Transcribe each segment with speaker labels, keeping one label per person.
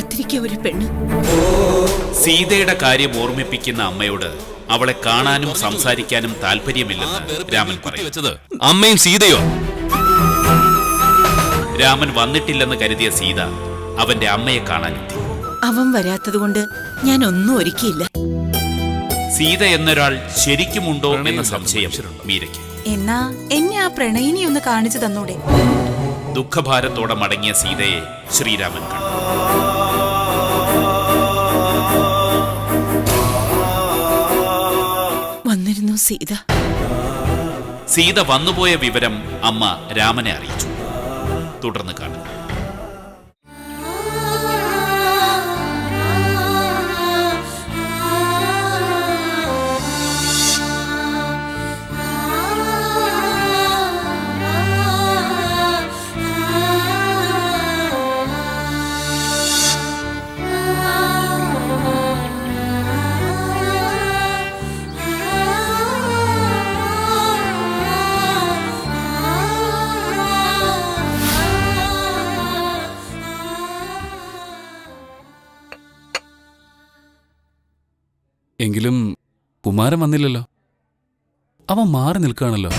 Speaker 1: കാത്തിരിക്കുക ഒരു പെണ്ണ്.
Speaker 2: സീതയുടെ കാര്യം ഓർമ്മിപ്പിക്കുന്ന അമ്മയോട് അവളെ കാണാനും സംസാരിക്കാനും താല്പര്യമില്ലെന്ന് രാമൻ പറഞ്ഞു.
Speaker 3: അമ്മയും സീതയോ?
Speaker 2: രാമൻ വന്നിട്ടില്ലെന്ന് കരുതിയ സീത അവന്റെ അമ്മയെ കാണാനെത്തി.
Speaker 1: അവൻ വരാത്തതുകൊണ്ട് ഞാൻ ഒന്നും ഒരുക്കിയില്ല.
Speaker 2: സീത എന്നൊരാൾ ശരിക്കുമുണ്ടോ എന്ന സംശയം മീരയ്ക്ക്.
Speaker 1: എന്നാ എന്നെ ആ പ്രണയിനി ഒന്ന് കാണിച്ചു തന്നൂടെ?
Speaker 2: ദുഃഖഭാരത്തോടെ മടങ്ങിയ സീതയെ ശ്രീരാമൻ കണ്ടു.
Speaker 1: വന്നിരുന്നു സീത.
Speaker 2: സീത വന്നുപോയ വിവരം അമ്മ രാമനെ അറിയിച്ചു. തുടർന്ന് കാണുക.
Speaker 3: എങ്കിലും കുമാരൻ വന്നില്ലല്ലോ. അവൻ മാറി നിൽക്കുകയാണല്ലോ.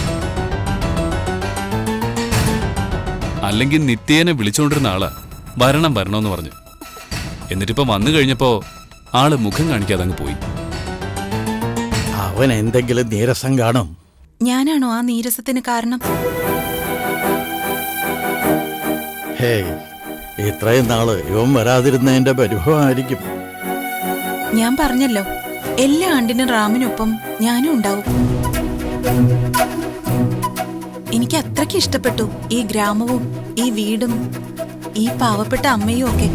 Speaker 3: അല്ലെങ്കിൽ നിത്യേനെ വിളിച്ചോണ്ടിരുന്ന ആളാ വരണമെന്ന് പറഞ്ഞു. എന്നിട്ടിപ്പോ വന്നു കഴിഞ്ഞപ്പോ ആള് മുഖം കാണിക്കാതെ അങ്ങ് പോയി.
Speaker 4: അവൻ എന്തെങ്കിലും നീരസം കാണും.
Speaker 1: ഞാനാണോ ആ നീരസത്തിന് കാരണം?
Speaker 4: ഹേയ്, ഇത്രയും നാള് ഇവൻ വരാതിരുന്നതിന്റെ പരിഭവമായിരിക്കും.
Speaker 1: ഞാൻ പറഞ്ഞല്ലോ, എല്ലാ ആണ്ടിനും റാമിനൊപ്പം ഞാനും ഉണ്ടാവും. എനിക്ക് അത്രയ്ക്ക് ഇഷ്ടപ്പെട്ടു ഈ ഗ്രാമവും ഈ വീടും ഈ പാവപ്പെട്ട അമ്മയും ഒക്കെ.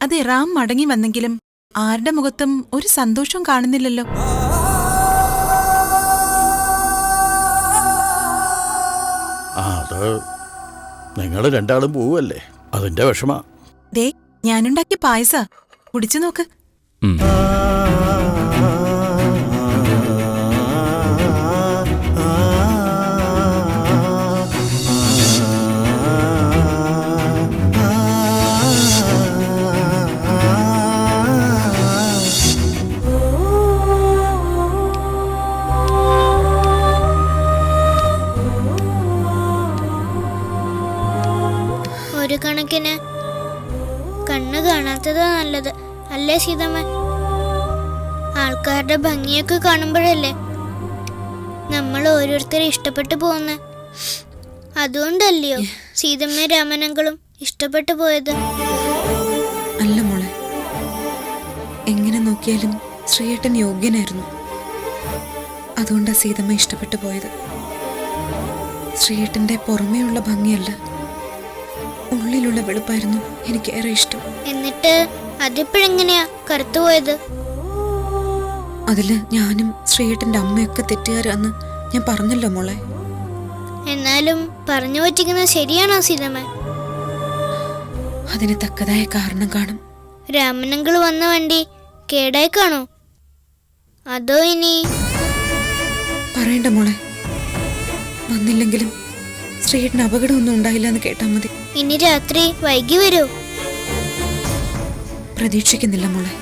Speaker 1: അതെ, റാം മടങ്ങി വന്നെങ്കിലും ആരുടെ മുഖത്തും ഒരു സന്തോഷം കാണുന്നില്ലല്ലോ.
Speaker 4: അത് നിങ്ങൾ രണ്ടാളും പോവല്ലേ, അതിന്റെ വിഷമ.
Speaker 1: ദേ, ഞാനുണ്ടാക്കിയ പായസ, കുടിച്ചു നോക്ക്.
Speaker 5: ഒരു കണക്കിന് കണ്ണ് കാണാത്തതാ നല്ലത്, അല്ലേ സീതമ്മ? ആൾക്കാരുടെ ഭംഗിയൊക്കെ കാണുമ്പോഴല്ലേ നമ്മൾ ഓരോരുത്തരെ ഇഷ്ടപ്പെട്ടു പോകുന്നത്. അതുകൊണ്ടല്ലയോ സീതമ്മ രാമനങ്ങളും ഇഷ്ടപ്പെട്ടു പോയത്?
Speaker 1: അല്ല മോളെ, എങ്ങനെ നോക്കിയാലും ശ്രീയേട്ടൻ യോഗ്യനായിരുന്നു. അതുകൊണ്ടാ സീതമ്മ ഇഷ്ടപ്പെട്ടു പോയത്. ശ്രീയേട്ടന്റെ പുറമേയുള്ള ഭംഗിയല്ല, ഉള്ളിലുള്ള വെളുപ്പായിരുന്നു എനിക്കേറെ ഇഷ്ടം.
Speaker 5: എന്നിട്ട് അതിപ്പോഴെങ്ങനെയാ കറുത്തുപോയത്?
Speaker 1: അതില് ഞാനും ശ്രീയേട്ടന്റെ അമ്മയൊക്കെ തെറ്റുകാരാന്ന് ഞാൻ പറഞ്ഞല്ലോ മോളെ.
Speaker 5: എന്നാലും പറഞ്ഞു പറ്റിക്കുന്നത് ശരിയാണോ സീതമ്മ?
Speaker 1: അതിന് തക്കതായ കാരണം കാണും.
Speaker 5: രാമനങ്കിൾ വന്ന വണ്ടി കേടായി കാണോ? അതോ ഇനി?
Speaker 1: പറയണ്ട മോളെ, വന്നില്ലെങ്കിലും ശ്രീയേട്ടന് അപകടമൊന്നും ഉണ്ടായില്ല എന്ന് കേട്ടാ മതി.
Speaker 5: ഇനി രാത്രി വൈകി വരൂ?
Speaker 1: പ്രതീക്ഷിക്കുന്നില്ല മോളെ.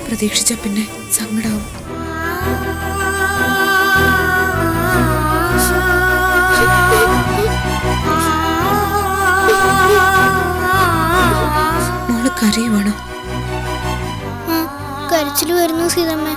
Speaker 1: പ്രതീക്ഷിച്ച പിന്നെ സങ്കടാവും. മോള് കരയുവാണോ?
Speaker 5: കരച്ചിൽ വരുന്നു സീതമ്മ.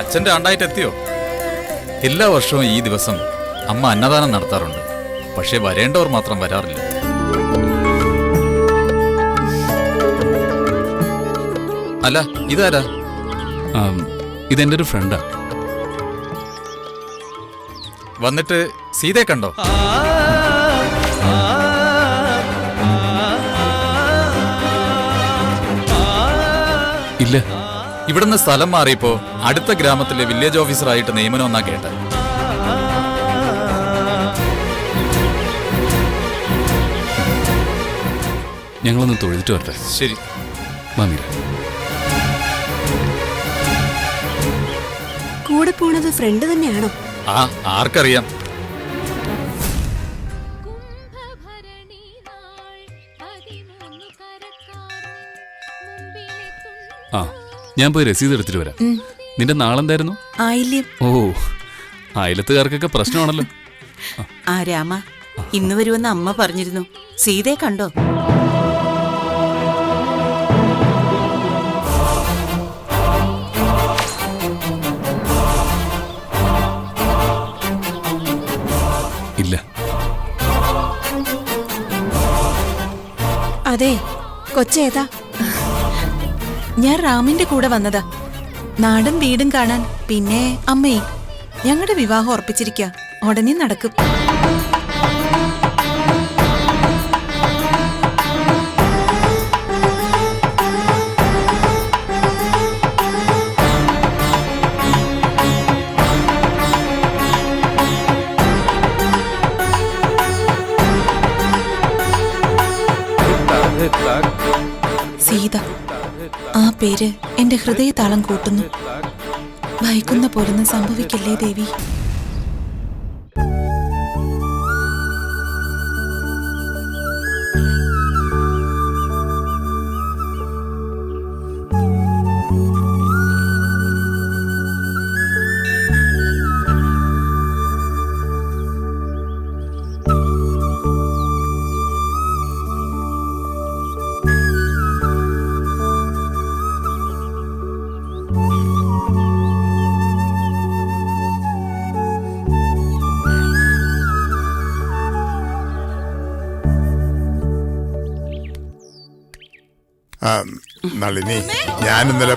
Speaker 6: അച്ഛന്റെ ആണ്ടായിട്ട് എത്തിയോ? എല്ലാ വർഷവും ഈ ദിവസം അമ്മ അന്നദാനം നടത്താറുണ്ട്. പക്ഷെ വരേണ്ടവർ മാത്രം വരാറില്ല. അല്ല, ഇതാരാ?
Speaker 3: ഇതെന്റെ ഒരു ഫ്രണ്ടാ.
Speaker 6: വന്നിട്ട് സീതയെ കണ്ടോ?
Speaker 3: ഇല്ല.
Speaker 6: ഇവിടുന്ന് സ്ഥലം മാറിയപ്പോ അടുത്ത ഗ്രാമത്തിലെ വില്ലേജ് ഓഫീസറായിട്ട് നിയമനമെന്നാ കേട്ട.
Speaker 3: ഞങ്ങളൊന്ന് തൊഴുതിട്ട് വരട്ടെ.
Speaker 6: ശരി.
Speaker 3: മാമീര,
Speaker 7: കൂടെ പോണത് ഫ്രണ്ട് തന്നെയാണോ?
Speaker 6: ആ, ആർക്കറിയാം.
Speaker 3: ആ, ഞാൻ പോയി രസീത് എടുത്തിട്ട് വരാം. നിന്റെ നാളെന്തായിരുന്നു?
Speaker 1: ആയില്യം.
Speaker 3: ഓ, അയലത്തുകാർക്കൊക്കെ പ്രശ്നമാണല്ലോ.
Speaker 1: ആ രാമ, ഇന്ന് വരുമെന്ന് അമ്മ പറഞ്ഞിരുന്നു. സീതയെ കണ്ടോ?
Speaker 3: ഇല്ല.
Speaker 7: അതെ, കൊച്ചേതാ?
Speaker 1: ഞാൻ റാമിന്റെ കൂടെ വന്നതാ. നാടും വീടും കാണാൻ. പിന്നെ അമ്മേ, ഞങ്ങളുടെ വിവാഹം ഉറപ്പിച്ചിരിക്കുക. ഉടനെ നടക്കും. സീത, ആ പേര് എന്റെ ഹൃദയതാളം കൂട്ടുന്നു. ഭയക്കുന്ന പോലൊന്നും സംഭവിക്കല്ലേ ദേവി.
Speaker 8: നളിനി, ഞാൻ ഇന്നലെ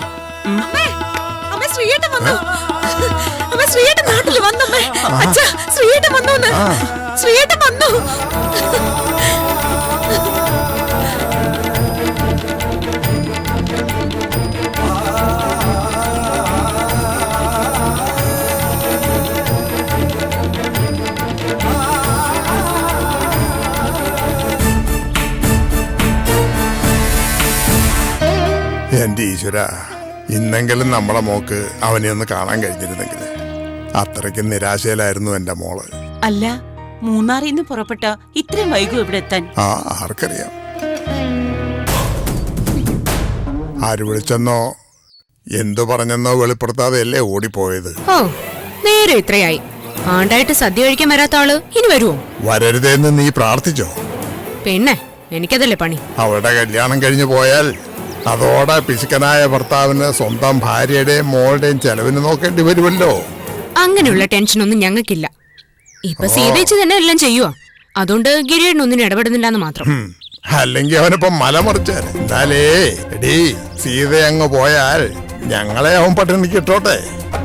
Speaker 8: എന്റെ ഈശ്വര, ഇന്നെങ്കിലും നമ്മളെ മോക്ക് അവനെ ഒന്ന് കാണാൻ കഴിഞ്ഞിരുന്നെങ്കിൽ. അത്രയ്ക്ക് നിരാശയിലായിരുന്നു എന്റെ മോള്.
Speaker 9: അല്ല, മൂന്നാറിൽ നിന്ന് പുറപ്പെട്ട ഇത്രയും വൈകും ഇവിടെ എത്താൻ?
Speaker 8: ആ, ആർക്കറിയാം. ആര് വിളിച്ചെന്നോ എന്തു പറഞ്ഞെന്നോ വെളിപ്പെടുത്താതെയല്ലേ ഓടിപ്പോയത്.
Speaker 7: ഓ, നേരെ ഇത്രയായി. ആണ്ടായിട്ട് സദ്യ കഴിക്കാൻ വരാത്ത ആള് ഇനി വരുമോ?
Speaker 8: വരരുതെന്ന് നീ പ്രാർത്ഥിച്ചോ?
Speaker 7: പിന്നെ എനിക്കതല്ലേ പണി.
Speaker 8: അവളുടെ കല്യാണം കഴിഞ്ഞു പോയാൽ അതോടെ പിശുക്കനായ ഭർത്താവിന് സ്വന്തം ഭാര്യയുടെയും മോളുടെയും ചെലവിന് നോക്കേണ്ടി വരുമല്ലോ.
Speaker 7: അങ്ങനെയുള്ള ടെൻഷനൊന്നും ഞങ്ങൾക്കില്ല. ഇപ്പൊ സീതേച്ചി തന്നെ എല്ലാം ചെയ്യുവാ. അതുകൊണ്ട് ഗിരിയേട്ടനൊന്നിനും ഇടപെടുന്നില്ലെന്ന് മാത്രം.
Speaker 8: അല്ലെങ്കിൽ അവനിപ്പം മലമറിച്ചാൽ. എന്നാലേ എടീ, സീത അങ്ങ് പോയാൽ ഞങ്ങളെ അവൻ പട്ടിണിക്ക് ഇട്ടോട്ടെ.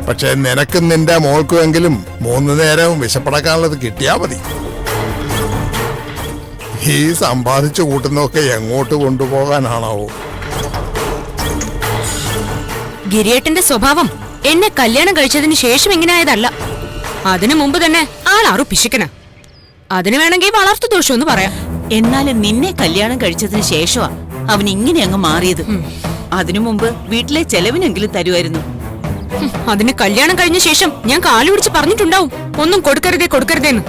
Speaker 8: പക്ഷെ നിനക്കും നിന്റെ മോൾക്കുമെങ്കിലും 3 നേരവും വിശപ്പടക്കാനുള്ളത് കിട്ടിയാ മതി. ഈ സമ്പാദിച്ചു കൂട്ടുന്നൊക്കെ എങ്ങോട്ട് കൊണ്ടുപോകാനാണാവോ?
Speaker 7: ഗിരിയേട്ടന്റെ സ്വഭാവം എന്നെ കല്യാണം കഴിച്ചതിന് ശേഷം ഇങ്ങനെയായതല്ല. അതിനു മുമ്പ് തന്നെ ആളാറു പിശുക്കനാ. അതിന് വേണമെങ്കിൽ വളർത്തു ദോഷം എന്ന് പറയാം.
Speaker 9: എന്നാലും നിന്നെ കല്യാണം കഴിച്ചതിന് ശേഷമാ അവൻ ഇങ്ങനെ അങ്ങ് മാറിയത്. അതിനു മുമ്പ് വീട്ടിലെ ചെലവിനെങ്കിലും തരുമായിരുന്നു.
Speaker 7: അതിന് കല്യാണം കഴിഞ്ഞ ശേഷം ഞാൻ കാലു പിടിച്ച് പറഞ്ഞിട്ടുണ്ടാവും, ഒന്നും കൊടുക്കരുതേ കൊടുക്കരുതേന്ന്.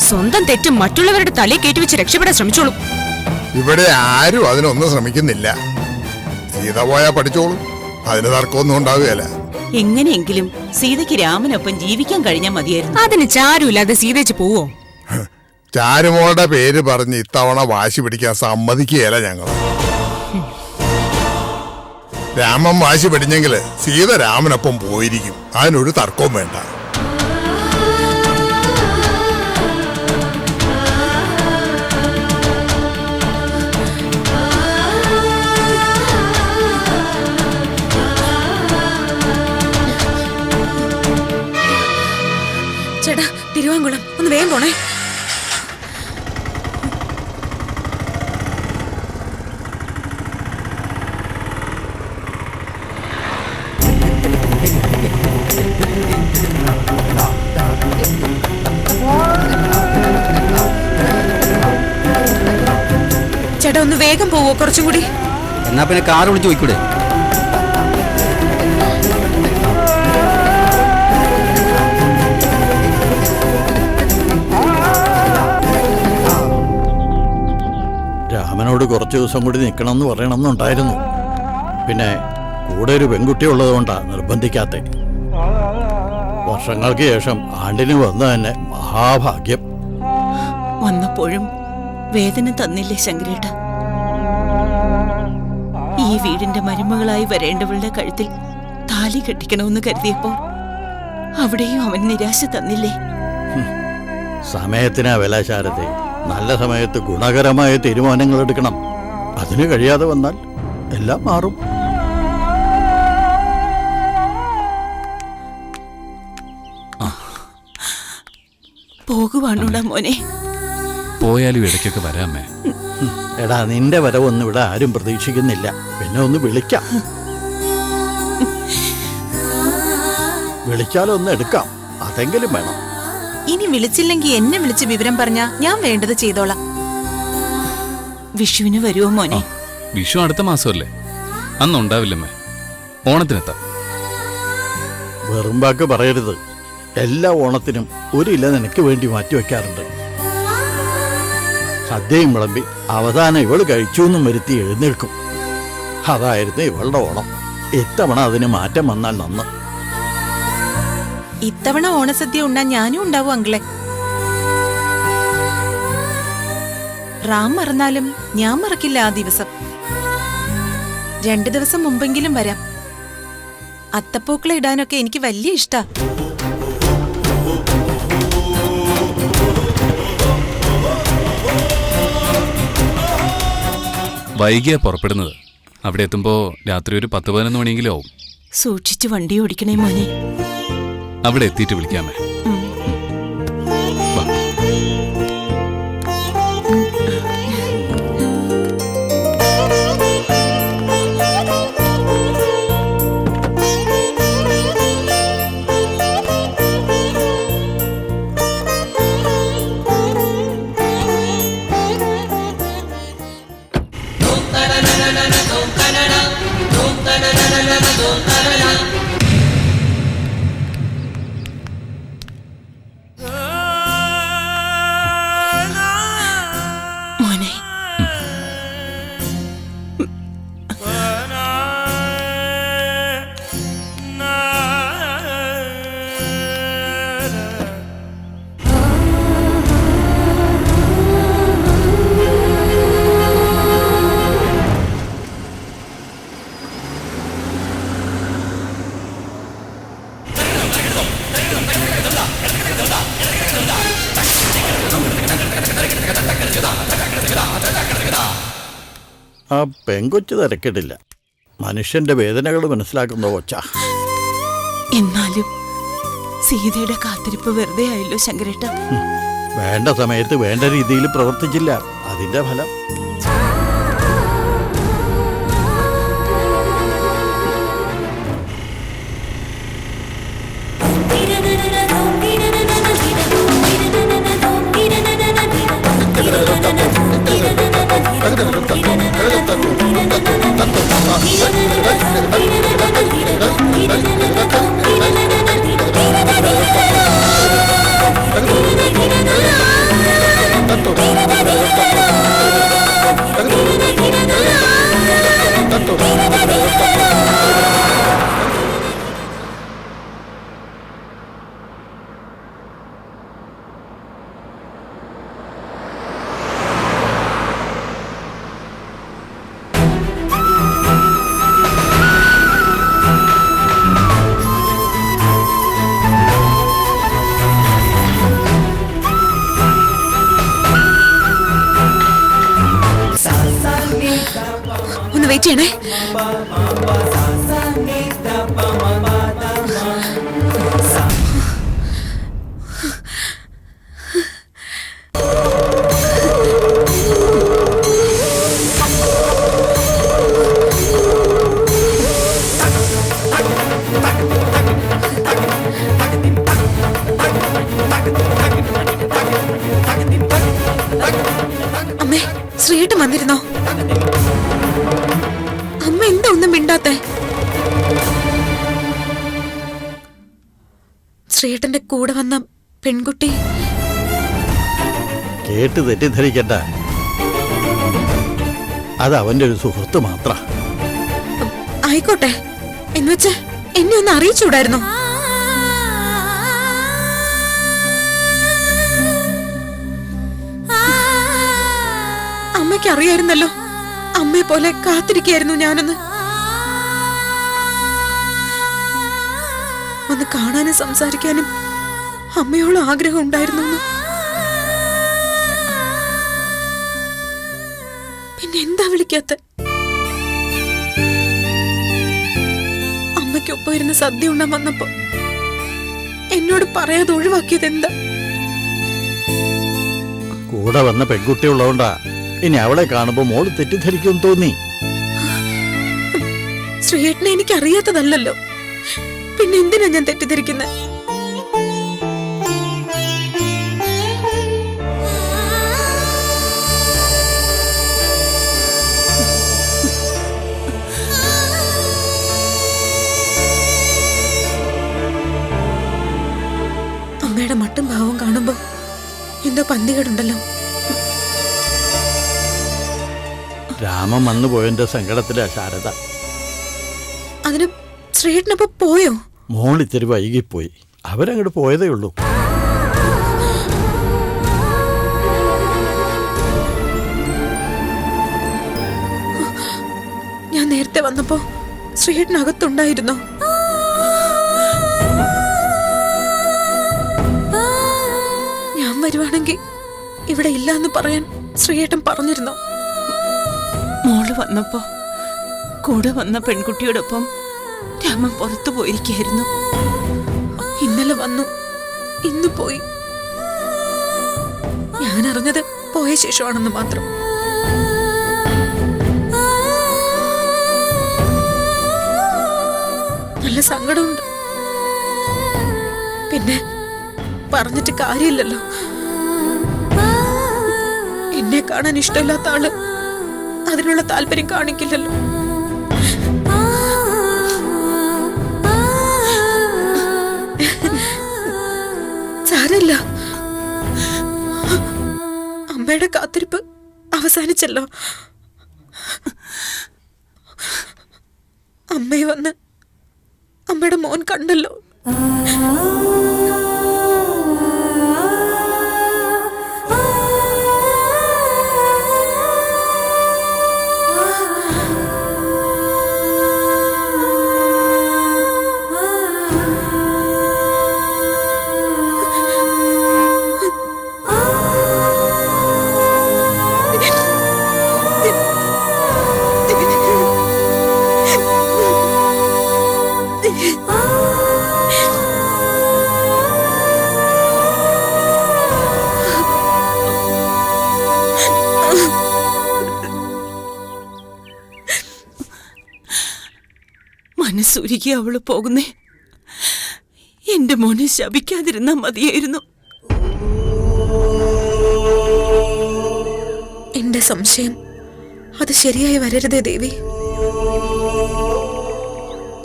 Speaker 7: സ്വന്തം തെറ്റ് മറ്റുള്ളവരുടെ തലയിൽ കയറ്റിവെച്ച് രക്ഷപ്പെടാൻ ശ്രമിച്ചോളൂ.
Speaker 8: ഇവിടെ ആരും അതിനൊന്നും ശ്രമിക്കുന്നില്ല. സീത പോയാ പഠിച്ചോളൂ, അതിന് തർക്കമൊന്നും ഉണ്ടാവുകയല്ല.
Speaker 9: എങ്ങനെയെങ്കിലും സീതയ്ക്ക് രാമനൊപ്പം ജീവിക്കാൻ കഴിഞ്ഞാൽ മതിയായിരുന്നു.
Speaker 7: അതിന് ചാരുമില്ലാതെ സീതേച്ച് പോവോ?
Speaker 8: ചാരുമോളുടെ പേര് പറഞ്ഞ് ഇത്തവണ വാശി പിടിക്കാൻ സമ്മതിക്കുകയല്ല ഞങ്ങൾ. രാമൻ വാശി പിടിഞ്ഞെങ്കില് സീത രാമനൊപ്പം പോയിരിക്കും. അതിനൊരു തർക്കവും വേണ്ട.
Speaker 7: ചേട്ടാ, തിരുവാങ്കുളം ഒന്ന് വേഗം പോണേ. ചേട്ടാ, ഒന്ന് വേഗം പോവോ? കുറച്ചും കൂടി.
Speaker 10: എന്നാ പിന്നെ കാർ വിളിച്ച് പോയിക്കൂടെ?
Speaker 4: രാമനോട് കുറച്ച് ദിവസം കൂടി നിൽക്കണമെന്ന് പറയണമെന്നുണ്ടായിരുന്നു. പിന്നെ കൂടെ ഒരു പെൺകുട്ടി ഉള്ളതുകൊണ്ടാണ് നിർബന്ധിക്കാത്ത. വർഷങ്ങൾക്ക് ശേഷം ആണ്ടിന് വന്നു തന്നെ മഹാഭാഗ്യം.
Speaker 9: വന്നപ്പോഴും വേദന തന്നില്ലേ ശങ്കരേട്ട? ഈ വീടിന്റെ മരുമകളായി വരേണ്ടവളുടെ കഴുത്തിൽ താലി കെട്ടിക്കണമെന്ന് കരുതിയപ്പോ അവിടെയും അവൻ നിരാശ തന്നില്ലേ?
Speaker 4: സമയത്തിനാ വില ശാരദേ. നല്ല സമയത്ത് ഗുണകരമായ തീരുമാനങ്ങൾ എടുക്കണം. അതിന് കഴിയാതെ വന്നാൽ എല്ലാം മാറും.
Speaker 9: പോകുവാണോടാ മോനെ?
Speaker 3: പോയാലും ഇടയ്ക്കൊക്കെ വരാമേ.
Speaker 4: എടാ, നിന്റെ വരവൊന്നും ഇവിടെ ആരും പ്രതീക്ഷിക്കുന്നില്ല. പിന്നെ ഒന്ന് വിളിക്കാം. വിളിച്ചാലൊന്ന് എടുക്കാം. അതെങ്കിലും വേണം.
Speaker 1: ഇനി വിളിച്ചില്ലെങ്കിൽ എന്നെ വിളിച്ച് വിവരം പറഞ്ഞാ ഞാൻ വേണ്ടത് ചെയ്തോളാം.
Speaker 9: വിഷുവിന് വരുമോ മോനെ?
Speaker 3: വിഷു അടുത്ത മാസമല്ലേ, അന്ന് ഉണ്ടാവില്ലമ്മേ. ഓണത്തിനെത്താം.
Speaker 4: വെറും വാക്ക് പറയരുത്. എല്ലാ ഓണത്തിനും ഒരു ഇല നിനക്ക് വേണ്ടി മാറ്റിവെക്കാറുണ്ട്. സദ്യയും വിളമ്പി അവസാനം ഇവള് കഴിച്ചു എന്നും വരുത്തി എഴുന്നേൽക്കും. അതായിരുന്നു ഇവളുടെ ഓണം. ഇത്തവണ അതിന് മാറ്റം വന്നാൽ നന്ന്.
Speaker 1: ഇത്തവണ ഓണസദ്യ ഉണ്ണാൻ ഞാനും ഉണ്ടാവും അങ്കിളെ. റാം മറന്നാലും ഞാൻ മറക്കില്ല ആ ദിവസം. 2 ദിവസം മുമ്പെങ്കിലും വരാം. അത്തപ്പൂക്കള ഇടാനൊക്കെ എനിക്ക് വലിയ ഇഷ്ടാ.
Speaker 3: വൈകിയാ പുറപ്പെടുന്നത്. അവിടെ എത്തുമ്പോ രാത്രി ഒരു 10-11 മണിയെങ്കിലും ആവും.
Speaker 9: സൂക്ഷിച്ച് വണ്ടി ഓടിക്കണേ മോനെ.
Speaker 3: അവിടെ എത്തിയിട്ട് വിളിക്കാമേ. വാ.
Speaker 9: മോനെ,
Speaker 4: ആ പെങ്കൊച്ചു തിരക്കിടില്ല. മനുഷ്യന്റെ വേദനകൾ മനസ്സിലാക്കുന്ന കൊച്ച.
Speaker 9: എന്നാലും സീതയുടെ കാത്തിരിപ്പ് വെറുതെ ആയല്ലോ ശങ്കരേട്ട.
Speaker 4: വേണ്ട സമയത്ത് വേണ്ട രീതിയിൽ പ്രവർത്തിച്ചില്ല. അതിന്റെ ഫലം.
Speaker 7: വെയിറ്റ് ചെയ്യണേ. അമ്മേ, ശ്രീയേട്ടൻ വന്നിരുന്നോ? അമ്മ എന്താ ഒന്നും മിണ്ടാത്തെ? ശ്രീയേട്ടന്റെ കൂടെ വന്ന പെൺകുട്ടി
Speaker 4: കേട്ട് തെറ്റിദ്ധരിക്കണ്ട, അത് അവന്റെ ഒരു സുഹൃത്ത് മാത്ര.
Speaker 7: ആയിക്കോട്ടെ, എന്നുവെച്ച് എന്നെ ഒന്ന് അറിയിച്ചൂടായിരുന്നോ? അമ്മയ്ക്ക് അറിയായിരുന്നല്ലോ അമ്മയെ പോലെ കാത്തിരിക്കുകയായിരുന്നു ഞാനൊന്ന്. ഒന്ന് കാണാനും സംസാരിക്കാനും അമ്മയോളം ആഗ്രഹം ഉണ്ടായിരുന്നു. പിന്നെ എന്താ വിളിക്കാത്ത? അമ്മയ്ക്കൊപ്പം ഇരുന്ന് സദ്യ ഉണ്ണാൻ വന്നപ്പോ എന്നോട് പറയാതെ ഒഴിവാക്കിയത് എന്താ?
Speaker 4: കൂടെ വന്ന പെൺകുട്ടി ഉള്ളതുകൊണ്ടാ ഇനി അവളെ കാണുമ്പോ മോള് തെറ്റിദ്ധരിക്കും തോന്നി.
Speaker 7: ശ്രീയേട്ടനെ എനിക്ക് അറിയാത്തതല്ലോ, പിന്നെ എന്തിനാ ഞാൻ തെറ്റിദ്ധരിക്കുന്നത്? അമ്മയുടെ മട്ടും ഭാവവും കാണുമ്പോ എന്തോ പന്തികേടുണ്ടല്ലോ.
Speaker 4: രാമൻ വന്നു പോയതിന്റെ സങ്കടത്തിലാ ശാരദ.
Speaker 7: അതിന് ശ്രീയേട്ടനപ്പോ പോയോ?
Speaker 4: മോൾ ഇത്തിരി വൈകിപ്പോയി, അവരങ്ങോട്ട് പോയതേ ഉള്ളൂ.
Speaker 7: ഞാൻ നേരത്തെ വന്നപ്പോ ശ്രീയേട്ടനകത്തുണ്ടായിരുന്നോ? ഞാൻ വരുവാണെങ്കിൽ ഇവിടെ ഇല്ലാന്ന് പറയാൻ ശ്രീയേട്ടൻ പറഞ്ഞിരുന്നോ?
Speaker 9: മോള് വന്നപ്പോ കൂടെ വന്ന പെൺകുട്ടിയോടൊപ്പം രാമൻ പുറത്തു പോയിരിക്കായിരുന്നു.
Speaker 7: ഇന്നലെ വന്നു, ഇന്ന് പോയി. ഞാൻ അറിഞ്ഞത് പോയ ശേഷമാണെന്ന് മാത്രം. നല്ല സങ്കടമുണ്ട്. പിന്നെ പറഞ്ഞിട്ട് കാര്യമില്ലല്ലോ. എന്നെ കാണാൻ ഇഷ്ടമില്ലാത്ത ആള് അതിനുള്ള താല്പര്യം കാണിക്കില്ലല്ലോ. സാരമില്ല, അമ്മയുടെ കാത്തിരിപ്പ് അവസാനിച്ചല്ലോ. അമ്മയെ വന്ന് അമ്മയുടെ മോൻ കണ്ടല്ലോ.
Speaker 9: മനസ്സുരുകി അവള് പോകുന്നേ. എന്റെ മോനെ ശപിക്കാതിരുന്നാ മതിയായിരുന്നു.
Speaker 7: എന്റെ സംശയം അത് ശരിയായി വരരുതേ ദേവി.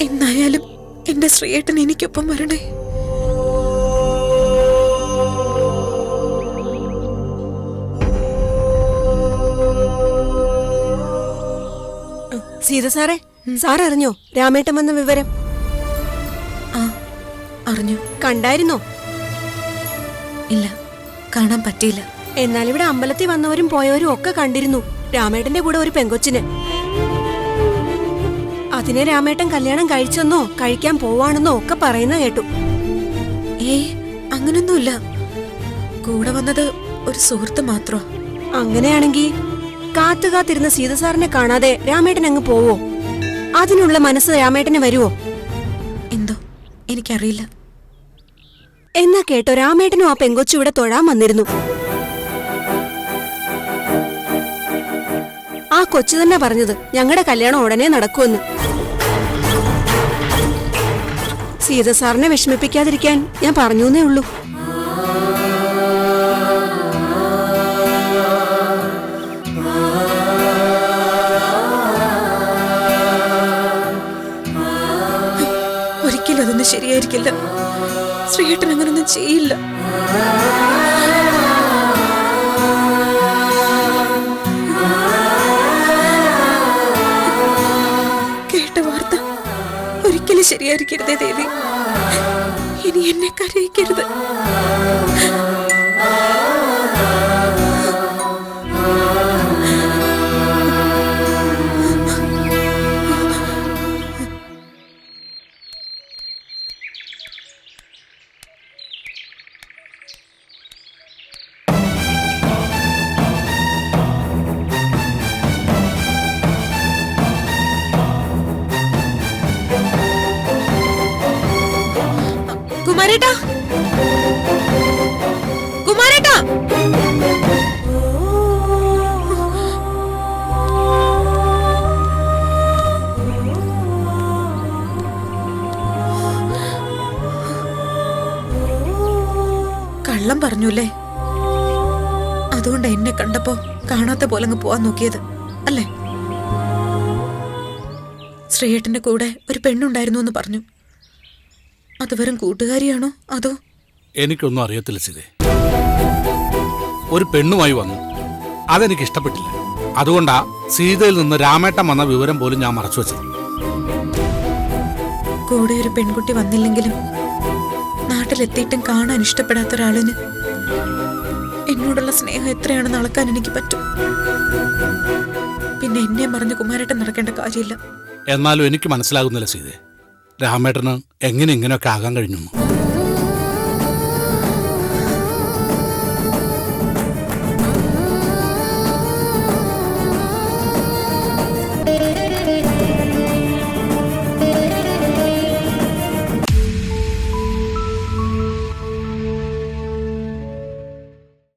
Speaker 7: എന്നായാലും എന്റെ ശ്രീയേട്ടൻ എനിക്കൊപ്പം വരണേ.
Speaker 11: സീത സാറേ, സാർ അറിഞ്ഞോ രാമേട്ടൻ വന്ന വിവരം?
Speaker 7: ആ, അറിഞ്ഞു.
Speaker 11: കണ്ടായിരുന്നോ?
Speaker 7: ഇല്ല, കാണാൻ പറ്റിയില്ല.
Speaker 11: എന്നാൽ ഇവിടെ അമ്പലത്തിൽ വന്നവരും പോയവരും ഒക്കെ കണ്ടിരുന്നു രാമേട്ടന്റെ കൂടെ ഒരു പെങ്കൊച്ചിന്. അതിനെ രാമേട്ടൻ കല്യാണം കഴിച്ചെന്നോ കഴിക്കാൻ പോവാണെന്നോ ഒക്കെ പറയുന്ന കേട്ടു.
Speaker 7: ഏയ്, അങ്ങനൊന്നുമില്ല. കൂടെ വന്നത് ഒരു സുഹൃത്ത് മാത്രോ.
Speaker 11: അങ്ങനെയാണെങ്കി കാത്തുകാത്തിരുന്ന സീതസാറിനെ കാണാതെ രാമേട്ടൻ അങ്ങ് പോവോ? അതിനുള്ള മനസ്സ് രാമേട്ടന് വരുവോ?
Speaker 1: എന്തോ എനിക്കറിയില്ല.
Speaker 11: എന്നാ കേട്ടോ, രാമേട്ടനും ആ പെങ്കൊച്ചു ഇവിടെ തൊഴാൻ വന്നിരുന്നു. ആ കൊച്ചു തന്നെ പറഞ്ഞത് ഞങ്ങളുടെ കല്യാണം ഉടനെ നടക്കുമെന്ന്. സീതസാറിനെ വിഷമിപ്പിക്കാതിരിക്കാൻ ഞാൻ പറഞ്ഞേ ഉള്ളൂ.
Speaker 1: ഒരിക്കലും അതൊന്നും ശരിയായിരിക്കില്ല. ശ്രീയേട്ടൻ അങ്ങനൊന്നും ചെയ്യില്ല. കേട്ട വാർത്ത ഒരിക്കലും ശരിയായിരിക്കരുതേ ദേവി. ഇനി എന്നെ കരയിക്കരുത്. കുമാരേട്ടാ, കുമാരേട്ടാ, കള്ളം പറഞ്ഞൂല്ലേ? അതുകൊണ്ട് എന്നെ കണ്ടപ്പോ കാണാത്ത പോലെ അങ്ങ് പോവാൻ നോക്കിയത് അല്ലേ? ശ്രീയേട്ടന്റെ കൂടെ ഒരു പെണ്ണുണ്ടായിരുന്നു എന്ന് പറഞ്ഞു. അത് വെറും കൂട്ടുകാരിയാണോ അതോ?
Speaker 12: എനിക്കൊന്നും അറിയത്തില്ല സീതേ. ഒരു പെണ്ണുമായി വന്നു, അതെനിക്ക് ഇഷ്ടപ്പെട്ടില്ല. അതുകൊണ്ടാ സീതയിൽ നിന്ന് രാമേട്ടൻ വന്ന വിവരം പോലും ഞാൻ മറച്ചു വെച്ചത്.
Speaker 1: കൂടെ ഒരു പെൺകുട്ടി വന്നില്ലെങ്കിലും നാട്ടിലെത്തിയിട്ടും കാണാൻ ഇഷ്ടപ്പെടാത്ത ഒരാളിന് എന്നോടുള്ള സ്നേഹം എത്രയാണെന്ന് അളക്കാൻ എനിക്ക് പറ്റും. പിന്നെ എന്നെ മറിഞ്ഞ് കുമാരേട്ടൻ നടക്കേണ്ട കാര്യമില്ല.
Speaker 12: എന്നാലും എനിക്ക് മനസ്സിലാകുന്നില്ല സീതേ, രാമേട്ടന് എങ്ങനെ ഇങ്ങനെയൊക്കെ ആകാൻ കഴിഞ്ഞു.